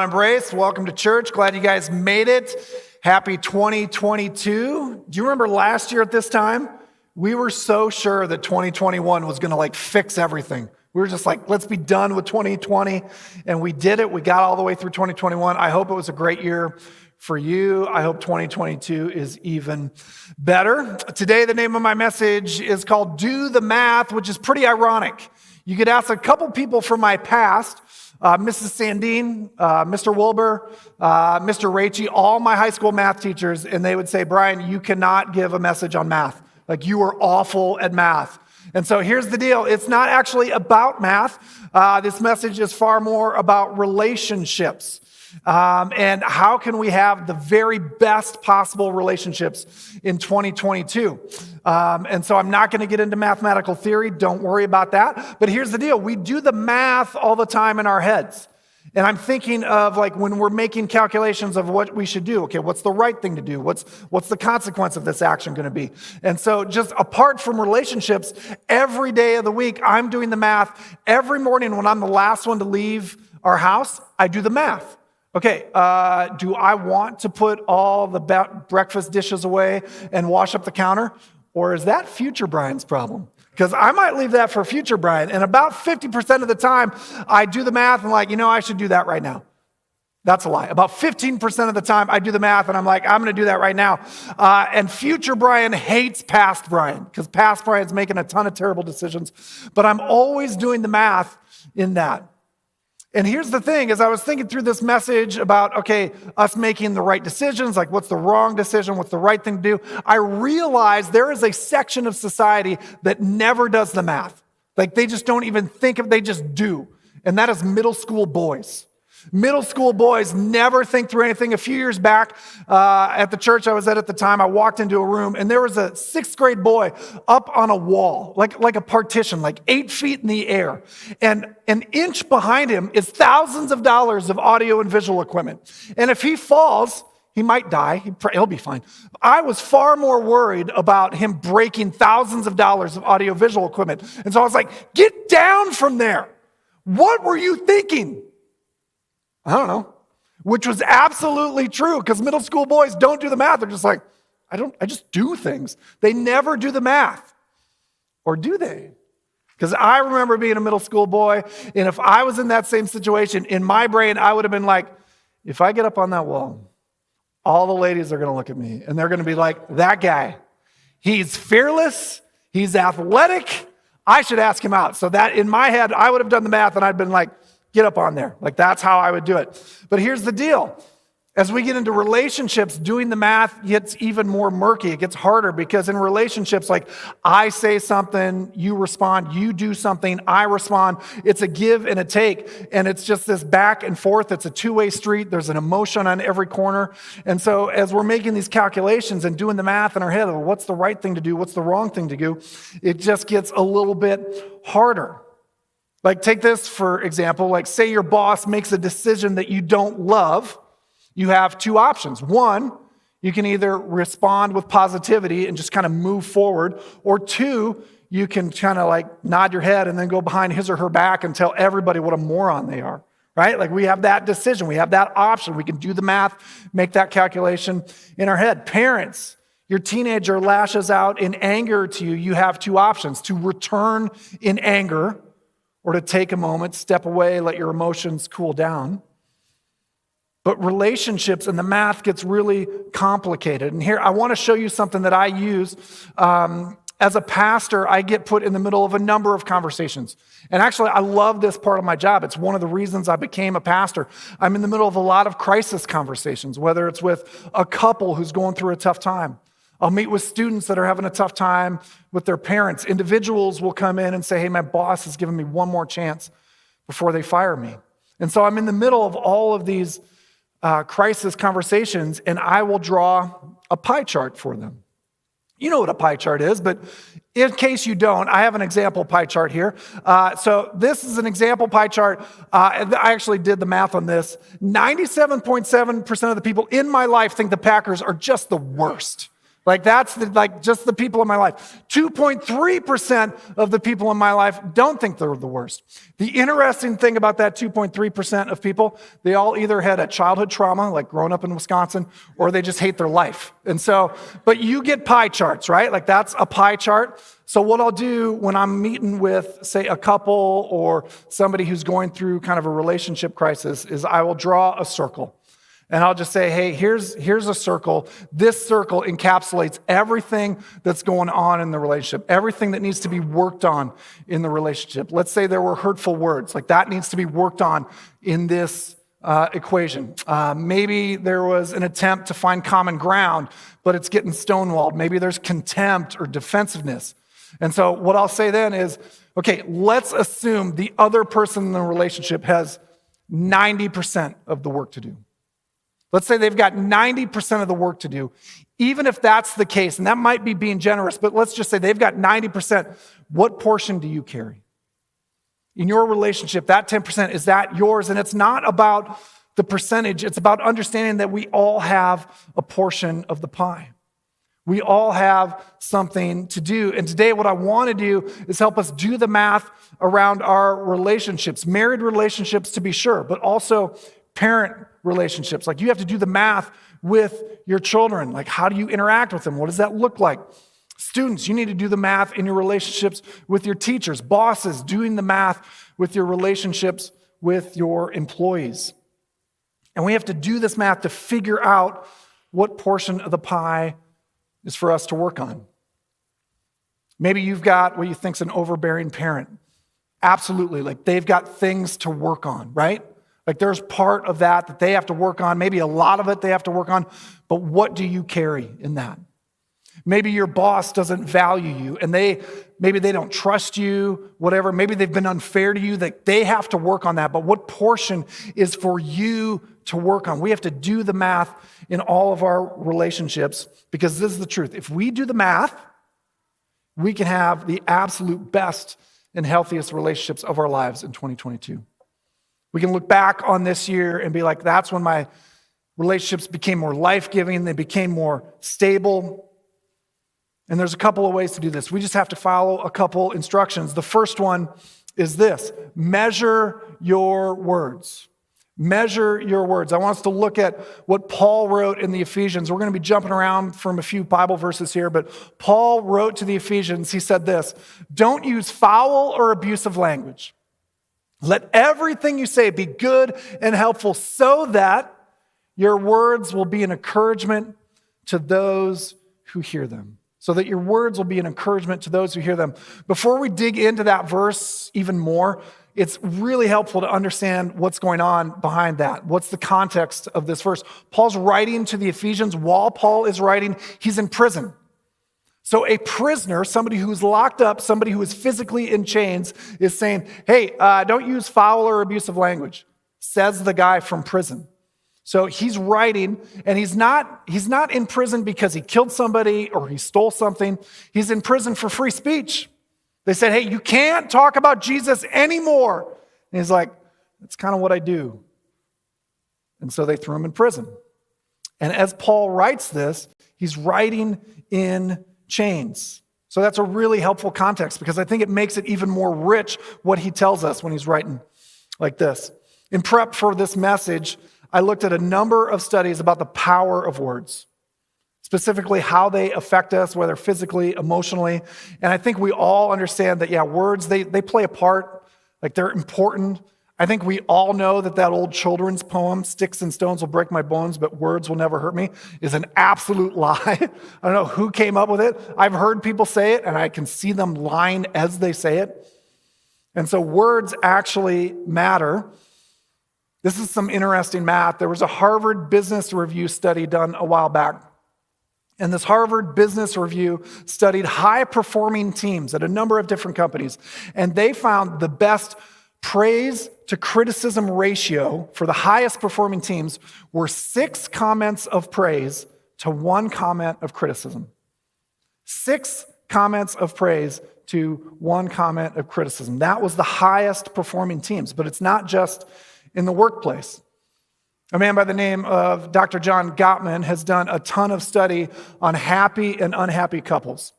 Embrace, welcome to church. Glad you guys made it. Happy 2022. Do you remember last year at this time? We were so sure that 2021 was going to fix everything. We were just like, let's be done with 2020. And we did it. We got all the way through 2021. I hope it was a great year for you. I hope 2022 is even better. Today, the name of my message is called Do the Math, which is pretty ironic. You could ask a couple people from my past, Mrs. Sandine, Mr. Wilbur, Mr. Raichi, all my high school math teachers, and they would say, Brian, you cannot give a message on math. You are awful at math. And so here's the deal. It's not actually about math. This message is far more about relationships. And how can we have the very best possible relationships in 2022? And so I'm not going to get into mathematical theory. Don't worry about that. But here's the deal. We do the math all the time in our heads. And I'm thinking of when we're making calculations of what we should do. Okay, what's the right thing to do? What's the consequence of this action going to be? And so just apart from relationships, every day of the week, I'm doing the math. Every morning when I'm the last one to leave our house, I do the math. Okay, do I want to put all the breakfast dishes away and wash up the counter? Or is that future Brian's problem? Because I might leave that for future Brian. And about 50% of the time, I do the math and I should do that right now. That's a lie. About 15% of the time, I do the math and I'm like, I'm going to do that right now. And future Brian hates past Brian because past Brian's making a ton of terrible decisions. But I'm always doing the math in that. And here's the thing, as I was thinking through this message about, us making the right decisions, what's the wrong decision, what's the right thing to do, I realized there is a section of society that never does the math. They just don't even think of it, they just do. And that is middle school boys. Middle school boys never think through anything. A few years back at the church I was at the time, I walked into a room and there was a 6th grade boy up on a wall, like a partition, 8 feet in the air. And an inch behind him is thousands of dollars of audio and visual equipment. And if he falls, he might die. He'll be fine. I was far more worried about him breaking thousands of dollars of audio visual equipment. And so I was like, get down from there. What were you thinking? I don't know, which was absolutely true because middle school boys don't do the math. They're just like, I just do things. They never do the math. Or do they? Because I remember being a middle school boy, and if I was in that same situation, in my brain, I would have been like, if I get up on that wall, all the ladies are going to look at me, and they're going to be like, that guy, he's fearless, he's athletic, I should ask him out. So that in my head, I would have done the math, and I'd been like, get up on there. That's how I would do it. But here's the deal. As we get into relationships, doing the math gets even more murky. It gets harder because in relationships, I say something, you respond, you do something, I respond. It's a give and a take. And it's just this back and forth. It's a two-way street. There's an emotion on every corner. And so as we're making these calculations and doing the math in our head of what's the right thing to do, what's the wrong thing to do, it just gets a little bit harder. Take this, for example, say your boss makes a decision that you don't love. You have two options. One, you can either respond with positivity and just kind of move forward, or two, you can kind of nod your head and then go behind his or her back and tell everybody what a moron they are, right? We have that decision. We have that option. We can do the math, make that calculation in our head. Parents, your teenager lashes out in anger to you. You have two options: to return in anger, or to take a moment, step away, let your emotions cool down. But relationships and the math gets really complicated. And here, I want to show you something that I use. As a pastor, I get put in the middle of a number of conversations. And actually, I love this part of my job. It's one of the reasons I became a pastor. I'm in the middle of a lot of crisis conversations, whether it's with a couple who's going through a tough time. I'll meet with students that are having a tough time with their parents. Individuals will come in and say, hey, my boss has given me one more chance before they fire me. And so I'm in the middle of all of these crisis conversations, and I will draw a pie chart for them. You know what a pie chart is, but in case you don't, I have an example pie chart here. So this is an example pie chart. I actually did the math on this. 97.7% of the people in my life think the Packers are just the worst. Like that's just the people in my life. 2.3% of the people in my life don't think they're the worst. The interesting thing about that 2.3% of people, they all either had a childhood trauma, like growing up in Wisconsin, or they just hate their life. And so, but you get pie charts, right? Like that's a pie chart. So what I'll do when I'm meeting with, say, a couple or somebody who's going through kind of a relationship crisis is I will draw a circle. And I'll just say, hey, here's a circle. This circle encapsulates everything that's going on in the relationship, everything that needs to be worked on in the relationship. Let's say there were hurtful words, like that needs to be worked on in this equation. Maybe there was an attempt to find common ground, but it's getting stonewalled. Maybe there's contempt or defensiveness. And so what I'll say then is, okay, let's assume the other person in the relationship has 90% of the work to do. Let's say they've got 90% of the work to do. Even if that's the case, and that might be being generous, but let's just say they've got 90%, what portion do you carry? In your relationship, that 10%, is that yours? And it's not about the percentage, it's about understanding that we all have a portion of the pie. We all have something to do. And today what I want to do is help us do the math around our relationships, married relationships to be sure, but also parent relationships. Like you have to do the math with your children. Like how do you interact with them? What does that look like? Students, you need to do the math in your relationships with your teachers. Bosses, doing the math with your relationships with your employees. And we have to do this math to figure out what portion of the pie is for us to work on. Maybe you've got what you think is an overbearing parent. Absolutely, like they've got things to work on, right? Like there's part of that they have to work on. Maybe a lot of it they have to work on. But what do you carry in that? Maybe your boss doesn't value you and maybe they don't trust you, whatever. Maybe they've been unfair to you. That they have to work on that. But what portion is for you to work on? We have to do the math in all of our relationships because this is the truth. If we do the math, we can have the absolute best and healthiest relationships of our lives in 2022. We can look back on this year and be like, that's when my relationships became more life-giving, they became more stable. And there's a couple of ways to do this. We just have to follow a couple instructions. The first one is this: measure your words. Measure your words. I want us to look at what Paul wrote in the Ephesians. We're going to be jumping around from a few Bible verses here, but Paul wrote to the Ephesians, he said this: don't use foul or abusive language. Let everything you say be good and helpful so that your words will be an encouragement to those who hear them. So that your words will be an encouragement to those who hear them. Before we dig into that verse even more, it's really helpful to understand what's going on behind that. What's the context of this verse? Paul's writing to the Ephesians. While Paul is writing, he's in prison. So a prisoner, somebody who's locked up, somebody who is physically in chains, is saying, hey, don't use foul or abusive language, says the guy from prison. So he's writing, and he's not in prison because he killed somebody or he stole something. He's in prison for free speech. They said, hey, you can't talk about Jesus anymore. And he's like, that's kind of what I do. And so they threw him in prison. And as Paul writes this, he's writing in chains. So that's a really helpful context because I think it makes it even more rich what he tells us when he's writing like this. In prep for this message, I looked at a number of studies about the power of words, specifically how they affect us, whether physically, emotionally. And I think we all understand that, yeah, words, they play a part, like they're important. I think we all know that old children's poem, "Sticks and stones will break my bones, but words will never hurt me," is an absolute lie. I don't know who came up with it. I've heard people say it, and I can see them lying as they say it. And so words actually matter. This is some interesting math. There was a Harvard Business Review study done a while back. And this Harvard Business Review studied high-performing teams at a number of different companies. And they found the best praise to criticism ratio for the highest performing teams were 6 comments of praise to 1 comment of criticism. 6 comments of praise to 1 comment of criticism. That was the highest performing teams, but it's not just in the workplace. A man by the name of Dr. John Gottman has done a ton of study on happy and unhappy couples.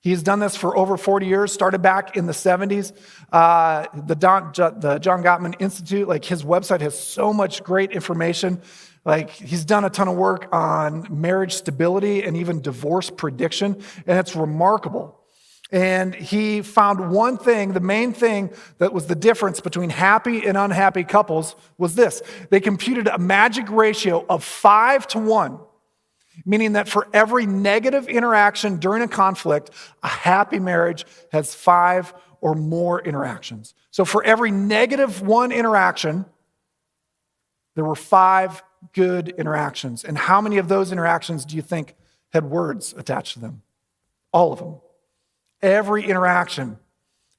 He's done this for over 40 years, started back in the 70s. The John Gottman Institute, like his website has so much great information. Like he's done a ton of work on marriage stability and even divorce prediction, and it's remarkable. And he found one thing, the main thing that was the difference between happy and unhappy couples was this. They computed a magic ratio of 5-to-1, meaning that for every negative interaction during a conflict, a happy marriage has 5 or more interactions. So for every -1 interaction, there were 5 good interactions. And how many of those interactions do you think had words attached to them? All of them. Every interaction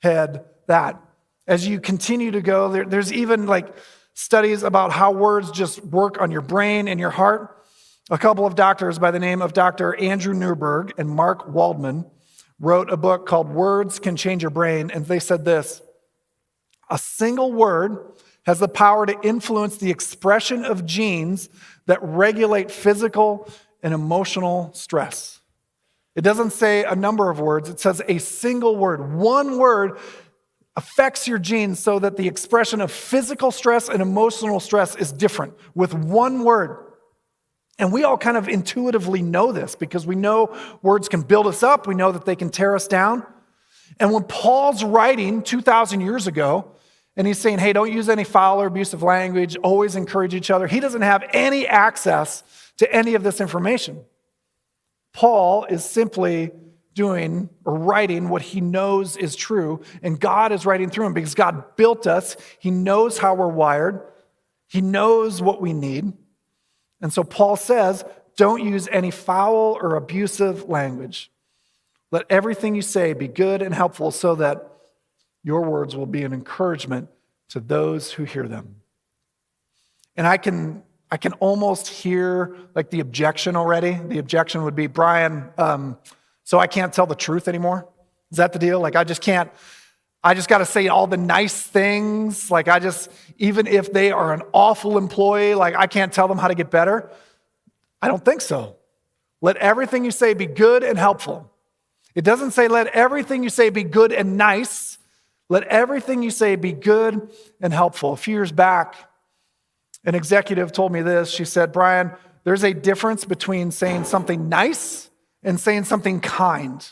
had that. As you continue to go, there's even like studies about how words just work on your brain and your heart. A couple of doctors by the name of Dr. Andrew Newberg and Mark Waldman wrote a book called Words Can Change Your Brain, and they said this: a single word has the power to influence the expression of genes that regulate physical and emotional stress. It doesn't say a number of words, it says a single word. One word affects your genes so that the expression of physical stress and emotional stress is different with one word. And we all kind of intuitively know this because we know words can build us up. We know that they can tear us down. And when Paul's writing 2,000 years ago, and he's saying, hey, don't use any foul or abusive language, always encourage each other, he doesn't have any access to any of this information. Paul is simply doing or writing what he knows is true, and God is writing through him because God built us. He knows how we're wired. He knows what we need. And so Paul says, don't use any foul or abusive language. Let everything you say be good and helpful so that your words will be an encouragement to those who hear them. And I can almost hear like the objection already. The objection would be, Brian, so I can't tell the truth anymore? Is that the deal? Like I just got to say all the nice things. Like even if they are an awful employee, like I can't tell them how to get better. I don't think so. Let everything you say be good and helpful. It doesn't say let everything you say be good and nice. Let everything you say be good and helpful. A few years back, an executive told me this. She said, Brian, there's a difference between saying something nice and saying something kind.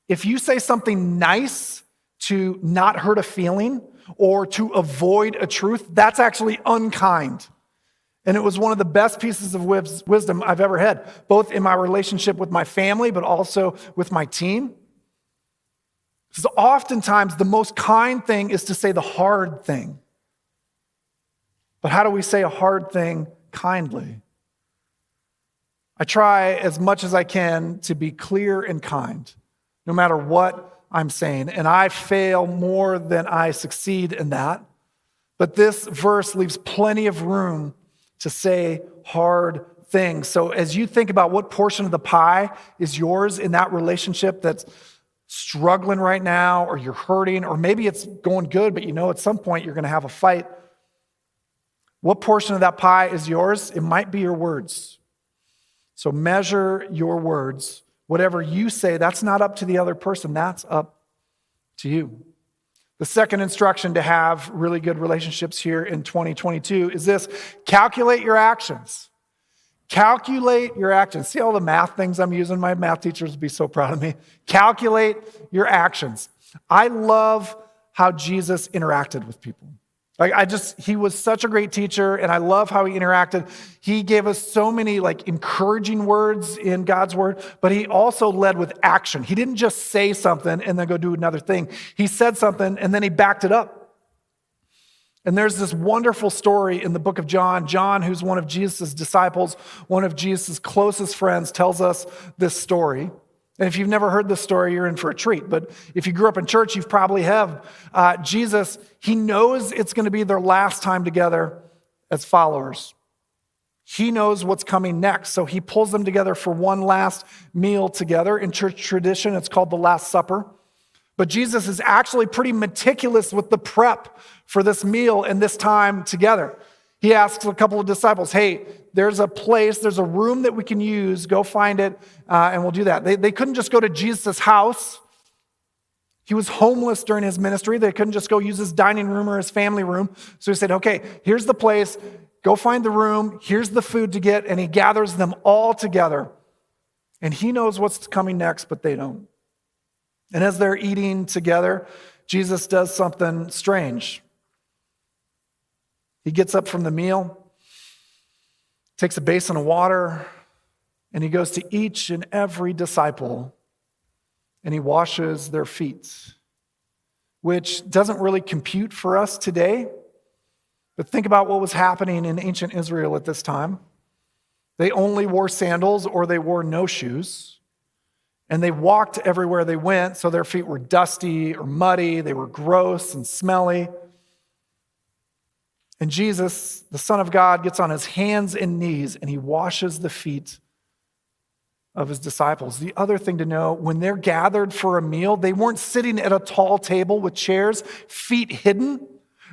If you say something nice to not hurt a feeling or to avoid a truth, that's actually unkind. And it was one of the best pieces of wisdom I've ever had, both in my relationship with my family, but also with my team. Because oftentimes the most kind thing is to say the hard thing. But how do we say a hard thing kindly? I try as much as I can to be clear and kind, no matter what I'm saying. And I fail more than I succeed in that. But this verse leaves plenty of room to say hard things. So as you think about what portion of the pie is yours in that relationship that's struggling right now, or you're hurting, or maybe it's going good, but you know at some point you're going to have a fight. What portion of that pie is yours? It might be your words. So measure your words. Whatever you say, that's not up to the other person. That's up to you. The second instruction to have really good relationships here in 2022 is this: calculate your actions. Calculate your actions. See all the math things I'm using? My math teachers would be so proud of me. Calculate your actions. I love how Jesus interacted with people. He was such a great teacher, and I love how he interacted. He gave us so many encouraging words in God's word, but he also led with action. He didn't just say something and then go do another thing. He said something and then he backed it up. And there's this wonderful story in the book of John. John, who's one of Jesus' disciples, one of Jesus' closest friends, tells us this story. And if you've never heard this story, you're in for a treat. But if you grew up in church, you probably have. Jesus, he knows it's going to be their last time together as followers. He knows what's coming next. So he pulls them together for one last meal together. In church tradition, it's called the Last Supper. But Jesus is actually pretty meticulous with the prep for this meal and this time together. He asks a couple of disciples, hey, there's a place, there's a room that we can use. Go find it, and we'll do that. They couldn't just go to Jesus' house. He was homeless during his ministry. They couldn't just go use his dining room or his family room. So he said, okay, here's the place. Go find the room. Here's the food to get. And he gathers them all together. And he knows what's coming next, but they don't. And as they're eating together, Jesus does something strange. He gets up from the meal, takes a basin of water, and he goes to each and every disciple and he washes their feet, which doesn't really compute for us today. But think about what was happening in ancient Israel at this time. They only wore sandals or they wore no shoes. And they walked everywhere they went, so their feet were dusty or muddy. They were gross and smelly. And Jesus, the Son of God, gets on his hands and knees and he washes the feet of his disciples. The other thing to know, when they're gathered for a meal, they weren't sitting at a tall table with chairs, feet hidden.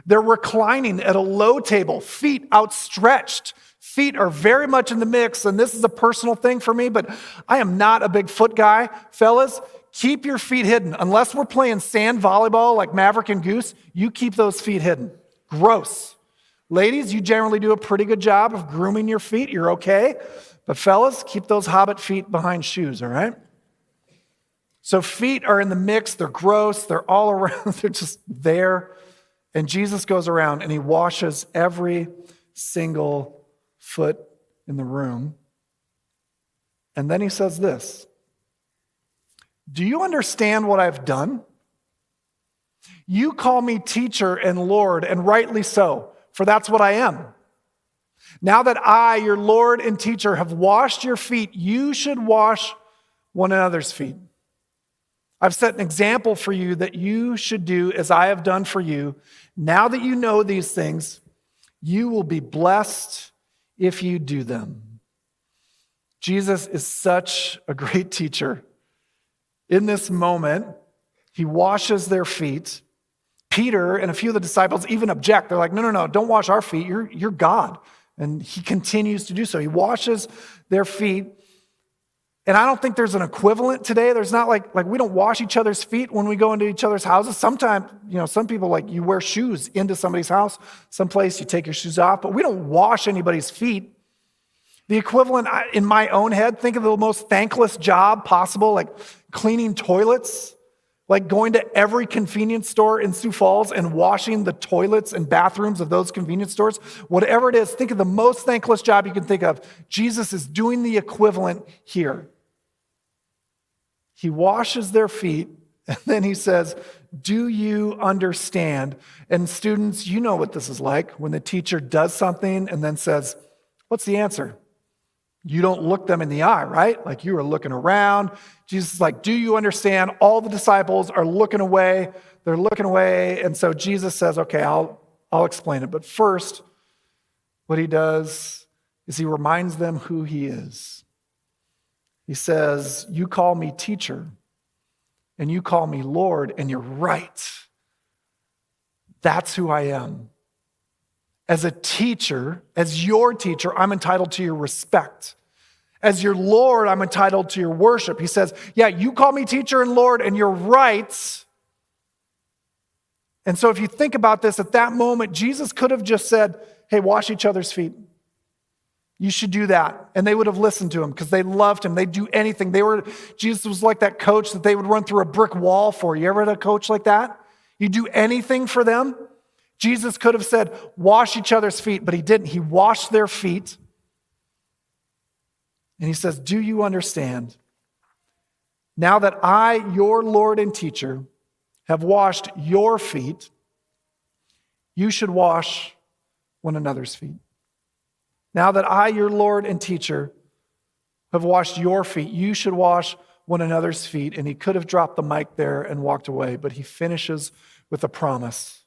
They're reclining at a low table, feet outstretched. Feet are very much in the mix, and this is a personal thing for me, but I am not a big foot guy. Fellas, keep your feet hidden. Unless we're playing sand volleyball like Maverick and Goose, you keep those feet hidden. Gross. Ladies, you generally do a pretty good job of grooming your feet. You're okay. But fellas, keep those hobbit feet behind shoes, all right? So feet are in the mix. They're gross. They're all around. They're just there. And Jesus goes around and he washes every single foot in the room. And then he says this, do you understand what I've done? You call me teacher and Lord, and rightly so, for that's what I am. Now that I, your Lord and teacher, have washed your feet, you should wash one another's feet. I've set an example for you that you should do as I have done for you. Now that you know these things, you will be blessed if you do them. Jesus is such a great teacher. In this moment, he washes their feet. Peter and a few of the disciples even object. They're like, no, don't wash our feet. You're God. And he continues to do so. He washes their feet. And I don't think there's an equivalent today. There's not like we don't wash each other's feet when we go into each other's houses. Sometimes, some people like you wear shoes into somebody's house. Someplace you take your shoes off, but we don't wash anybody's feet. The equivalent in my own head, think of the most thankless job possible, like cleaning toilets, like going to every convenience store in Sioux Falls and washing the toilets and bathrooms of those convenience stores. Whatever it is, think of the most thankless job you can think of. Jesus is doing the equivalent here. He washes their feet, and then he says, do you understand? And students, you know what this is like when the teacher does something and then says, what's the answer? You don't look them in the eye, right? Like you are looking around. Jesus is like, do you understand? All the disciples are looking away. They're looking away. And so Jesus says, okay, I'll explain it. But first, what he does is he reminds them who he is. He says, you call me teacher and you call me Lord, and you're right. That's who I am. As a teacher, as your teacher, I'm entitled to your respect. As your Lord, I'm entitled to your worship. He says, yeah, you call me teacher and Lord, and you're right. And so if you think about this, at that moment, Jesus could have just said, hey, wash each other's feet. You should do that. And they would have listened to him because they loved him. They'd do anything. Jesus was like that coach that they would run through a brick wall for. You ever had a coach like that? You do anything for them? Jesus could have said, wash each other's feet, but he didn't. He washed their feet. And he says, do you understand? Now that I, your Lord and teacher, have washed your feet, you should wash one another's feet. Now that I, your Lord and teacher, have washed your feet, you should wash one another's feet. And he could have dropped the mic there and walked away, but he finishes with a promise.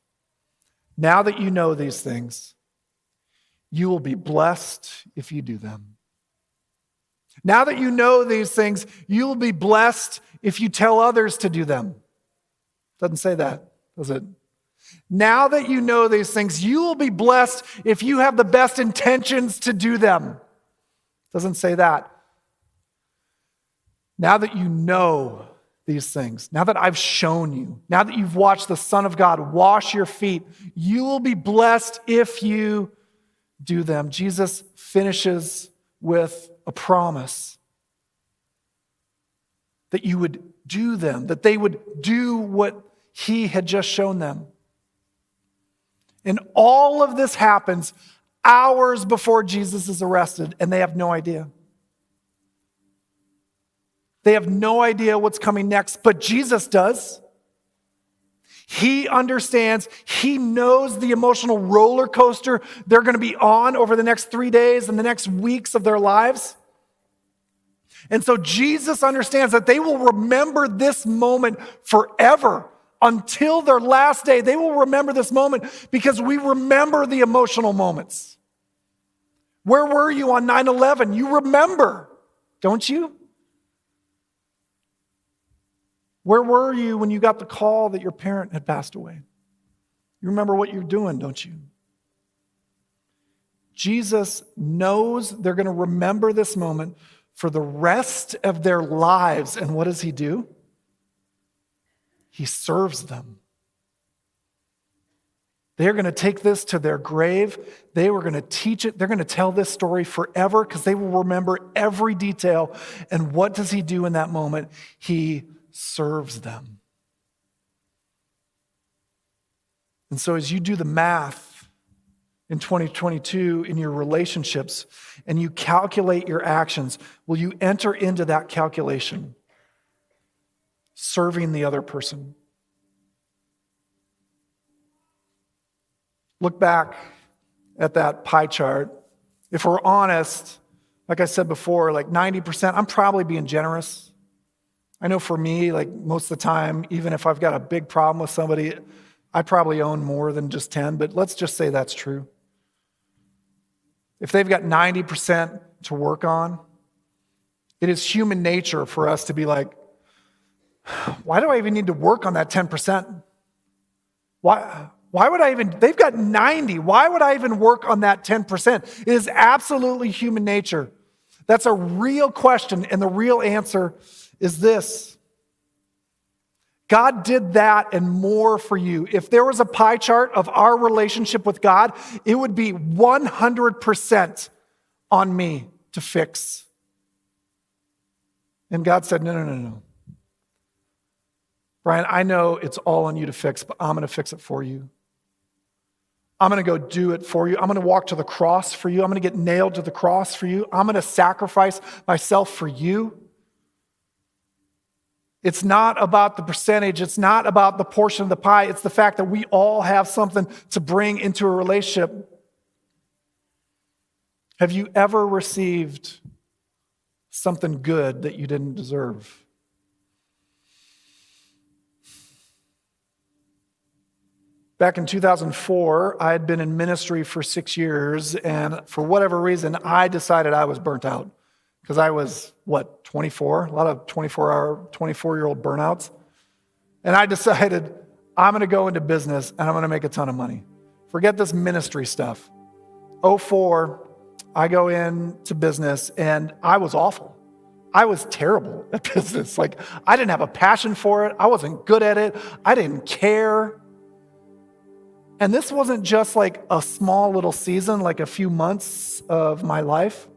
Now that you know these things, you will be blessed if you do them. Now that you know these things, you will be blessed if you tell others to do them. Doesn't say that, does it? Now that you know these things, you will be blessed if you have the best intentions to do them. It doesn't say that. Now that you know these things, now that I've shown you, now that you've watched the Son of God wash your feet, you will be blessed if you do them. Jesus finishes with a promise that you would do them, that they would do what he had just shown them. And all of this happens hours before Jesus is arrested, and they have no idea. They have no idea what's coming next, but Jesus does. He understands, he knows the emotional roller coaster they're going to be on over the next 3 days and the next weeks of their lives. And so Jesus understands that they will remember this moment forever. Until their last day, they will remember this moment because we remember the emotional moments. Where were you on 9/11? You remember, don't you? Where were you when you got the call that your parent had passed away? You remember what you're doing, don't you? Jesus knows they're going to remember this moment for the rest of their lives. And what does he do? He serves them. They're going to take this to their grave. They were going to teach it. They're going to tell this story forever because they will remember every detail. And what does he do in that moment? He serves them. And so as you do the math in 2022 in your relationships and you calculate your actions, will you enter into that calculation? Serving the other person. Look back at that pie chart. If we're honest, like I said before, like 90%, I'm probably being generous. I know for me, like most of the time, even if I've got a big problem with somebody, I probably own more than just 10, but let's just say that's true. If they've got 90% to work on, it is human nature for us to be like, why do I even need to work on that 10%? Why would I even, they've got 90. Why would I even work on that 10%? It is absolutely human nature. That's a real question, and the real answer is this. God did that and more for you. If there was a pie chart of our relationship with God, it would be 100% on me to fix. And God said, no. Brian, I know it's all on you to fix, but I'm going to fix it for you. I'm going to go do it for you. I'm going to walk to the cross for you. I'm going to get nailed to the cross for you. I'm going to sacrifice myself for you. It's not about the percentage. It's not about the portion of the pie. It's the fact that we all have something to bring into a relationship. Have you ever received something good that you didn't deserve? Back in 2004, I had been in ministry for 6 years, and for whatever reason, I decided I was burnt out because I was, 24? A lot of 24-year-old burnouts. And I decided I'm going to go into business and I'm going to make a ton of money. Forget this ministry stuff. 2004, I go into business, and I was awful. I was terrible at business. Like, I didn't have a passion for it. I wasn't good at it. I didn't care. And this wasn't just like a small little season, like a few months of my life.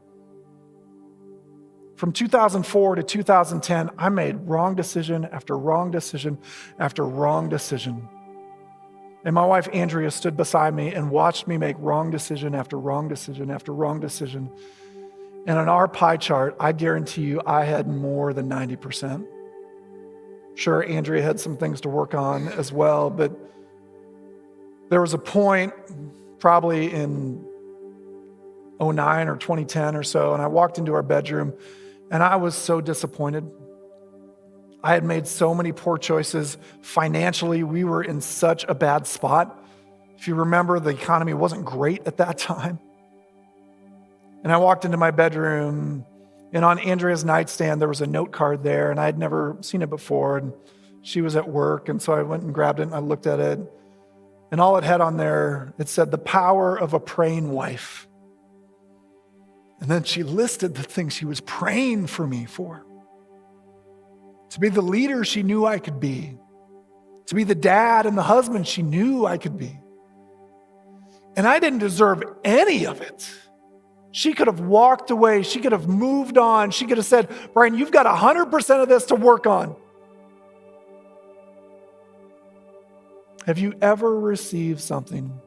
From 2004 to 2010, I made wrong decision after wrong decision after wrong decision. And my wife, Andrea, stood beside me and watched me make wrong decision after wrong decision after wrong decision. And on our pie chart, I guarantee you I had more than 90%. Sure, Andrea had some things to work on as well, but there was a point, probably in 2009 or 2010 or so, and I walked into our bedroom, and I was so disappointed. I had made so many poor choices. Financially, we were in such a bad spot. If you remember, the economy wasn't great at that time. And I walked into my bedroom, and on Andrea's nightstand, there was a note card there, and I had never seen it before, and she was at work, and so I went and grabbed it, and I looked at it. And all it had on there, it said, the power of a praying wife. And then she listed the things she was praying for me for. To be the leader she knew I could be. To be the dad and the husband she knew I could be. And I didn't deserve any of it. She could have walked away. She could have moved on. She could have said, Brian, you've got 100% of this to work on. Have you ever received something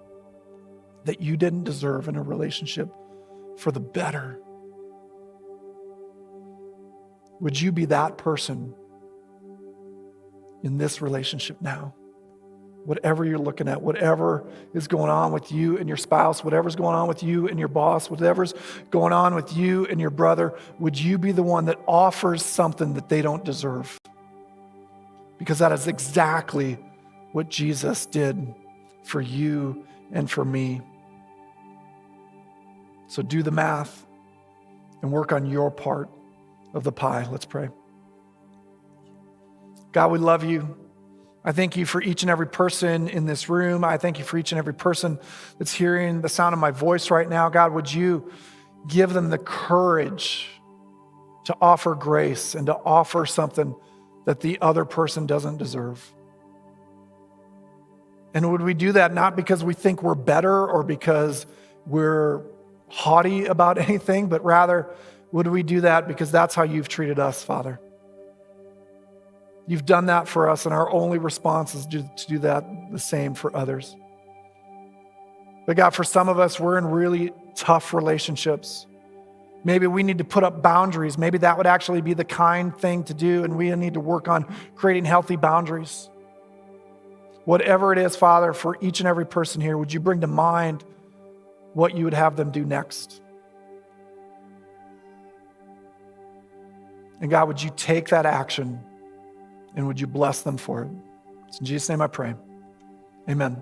that you didn't deserve in a relationship for the better? Would you be that person in this relationship now? Whatever you're looking at, whatever is going on with you and your spouse, whatever's going on with you and your boss, whatever's going on with you and your brother, would you be the one that offers something that they don't deserve? Because that is exactly what Jesus did for you and for me. So do the math and work on your part of the pie. Let's pray. God, we love you. I thank you for each and every person in this room. I thank you for each and every person that's hearing the sound of my voice right now. God, would you give them the courage to offer grace and to offer something that the other person doesn't deserve? And would we do that not because we think we're better or because we're haughty about anything, but rather would we do that because that's how you've treated us, Father? You've done that for us, and our only response is to do that the same for others. But God, for some of us, we're in really tough relationships. Maybe we need to put up boundaries. Maybe that would actually be the kind thing to do, and we need to work on creating healthy boundaries. Whatever it is, Father, for each and every person here, would you bring to mind what you would have them do next? And God, would you take that action and would you bless them for it? It's in Jesus' name I pray. Amen.